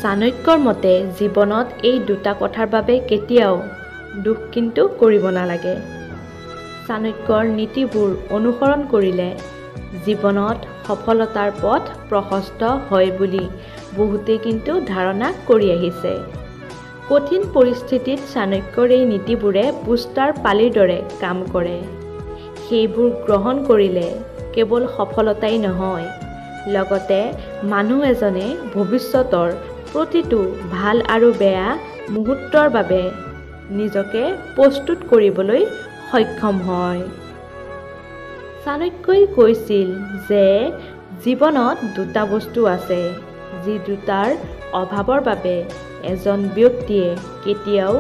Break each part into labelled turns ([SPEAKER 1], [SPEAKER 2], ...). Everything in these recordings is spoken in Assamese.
[SPEAKER 1] চাণক্যৰ মতে জীৱনত এই দুটা কথাৰ বাবে কেতিয়াও দুখ কিন্তু কৰিব নালাগে। চাণক্যৰ নীতিবোৰ অনুসৰণ কৰিলে জীৱনত সফলতাৰ পথ প্ৰশস্ত হয় বুলি বহুতে কিন্তু ধাৰণা কৰি আহিছে। কঠিন পৰিস্থিতিত চাণক্যৰ এই নীতিবোৰে বুষ্টাৰ পালিৰ দৰে কাম কৰে। সেইবোৰ গ্ৰহণ কৰিলে কেৱল সফলতাই নহয়, লগতে মানুহ এজনে ভৱিষ্যতৰ প্ৰতিটো ভাল আৰু বেয়া মুহূৰ্তৰ বাবে নিজকে প্ৰস্তুত কৰিবলৈ সক্ষম হয়। চাণক্যই কৈছিল যে জীৱনত দুটা বস্তু আছে, যি দুটাৰ অভাৱৰ বাবে এজন ব্যক্তিয়ে কেতিয়াও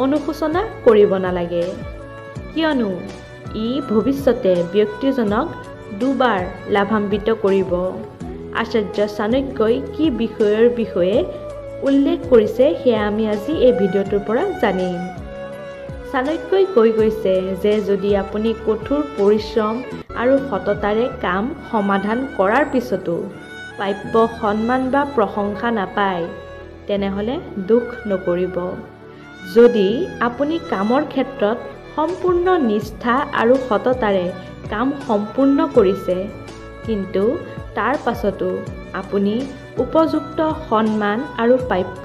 [SPEAKER 1] অনুশোচনা কৰিব নালাগে, কিয়নো ই ভৱিষ্যতে ব্যক্তিজনক দুবাৰ লাভান্বিত কৰিব। আচাৰ্য চাণক্যই কি বিষয়ৰ বিষয়ে উল্লেখ কৰিছে সেয়া আমি আজি এই ভিডিঅ'টোৰ পৰা জানিম। চাণক্যই কৈ গৈছে যে যদি আপুনি কঠোৰ পৰিশ্ৰম আৰু সততাৰে কাম সমাধান কৰাৰ পিছতো প্ৰাপ্য সন্মান বা প্ৰশংসা নাপায়, তেনেহ'লে দুখ নকৰিব। যদি আপুনি কামৰ ক্ষেত্ৰত সম্পূৰ্ণ নিষ্ঠা আৰু সততাৰে কাম সম্পূৰ্ণ কৰিছে, কিন্তু তাৰ পাছতো আপুনি উপযুক্ত সন্মান আৰু প্ৰাপ্য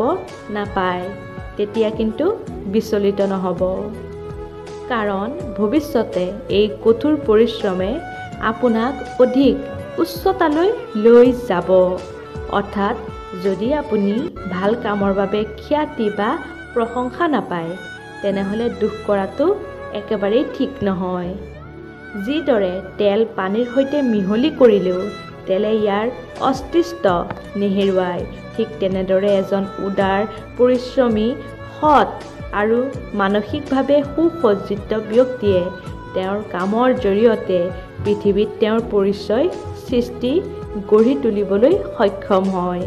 [SPEAKER 1] নাপায়, তেতিয়া কিন্তু বিচলিত নহ'ব। কাৰণ ভৱিষ্যতে এই কঠোৰ পৰিশ্ৰমে আপোনাক অধিক উচ্চতালৈ লৈ যাব। অৰ্থাৎ যদি আপুনি ভাল কামৰ বাবে খ্যাতি বা প্ৰশংসা নাপায়, তেনেহ'লে দুখ কৰাটো একেবাৰেই ঠিক নহয়। যিদৰে তেল পানীৰ সৈতে মিহলি কৰিলেও তেলে ইয়াৰ অস্তিত্ব নেহেৰুৱায়, ঠিক তেনেদৰে এজন উদাৰ, পৰিশ্ৰমী, সৎ আৰু মানসিকভাৱে সুসজ্জিত ব্যক্তিয়ে তেওঁৰ কামৰ জৰিয়তে পৃথিৱীত তেওঁৰ পৰিচয় সৃষ্টি গঢ়ি তুলিবলৈ সক্ষম হয়।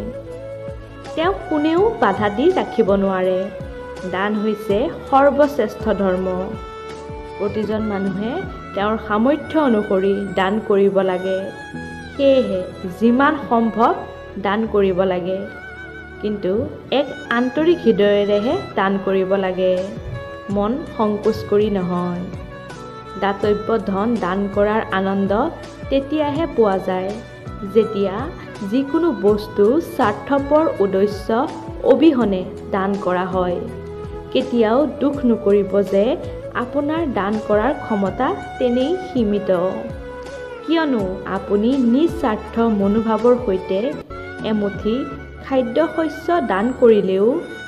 [SPEAKER 1] তেওঁক কোনেও বাধা দি ৰাখিব নোৱাৰে। দান হৈছে সৰ্বশ্ৰেষ্ঠ ধৰ্ম। প্ৰতিজন মানুহে তেওঁৰ সামৰ্থ্য অনুসৰি দান কৰিব লাগে। সেয়েহে যিমান সম্ভৱ দান কৰিব লাগে, কিন্তু এক আন্তৰিক হৃদয়েৰেহে দান কৰিব লাগে, মন সংকোচ কৰি নহয়। দাতব্য ধন দান কৰাৰ আনন্দ তেতিয়াহে পোৱা যায় যেতিয়া যিকোনো বস্তু স্বাৰ্থপৰ উদ্দেশ্য অবিহনে দান কৰা হয়। কেতিয়াও দুখ নকৰিব যে আপোনাৰ দান কৰাৰ ক্ষমতা তেনেই সীমিত, কিয়নো আপুনি নিস্বাৰ্থ মনোভাৱৰ সৈতে এমুঠি খাদ্যশস্য দান কৰিলেও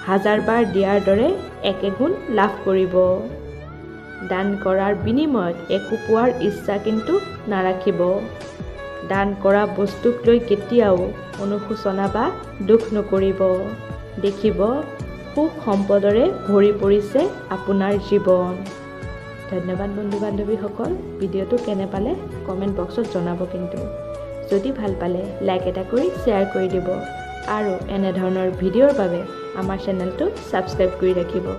[SPEAKER 1] হাজাৰবাৰ দিয়াৰ দৰে একেগুণ লাভ কৰিব। দান কৰাৰ বিনিময়ত একো পোৱাৰ ইচ্ছা কিন্তু নাৰাখিব। দান কৰা বস্তুক লৈ কেতিয়াও অনুশোচনা বা দুখ নকৰিব। দেখিব সুখ সম্পদৰে ভৰি পৰিছে আপোনাৰ জীৱন। ধন্যবাদ বন্ধু বান্ধৱীসকল। ভিডিঅ'টো কেনে পালে কমেণ্ট বক্সত জনাব। কিন্তু যদি ভাল পালে লাইক এটা কৰি শ্বেয়াৰ কৰি দিব আৰু এনেধৰণৰ ভিডিঅ'ৰ বাবে আমাৰ চেনেলটো ছাবস্ক্ৰাইব কৰি ৰাখিব।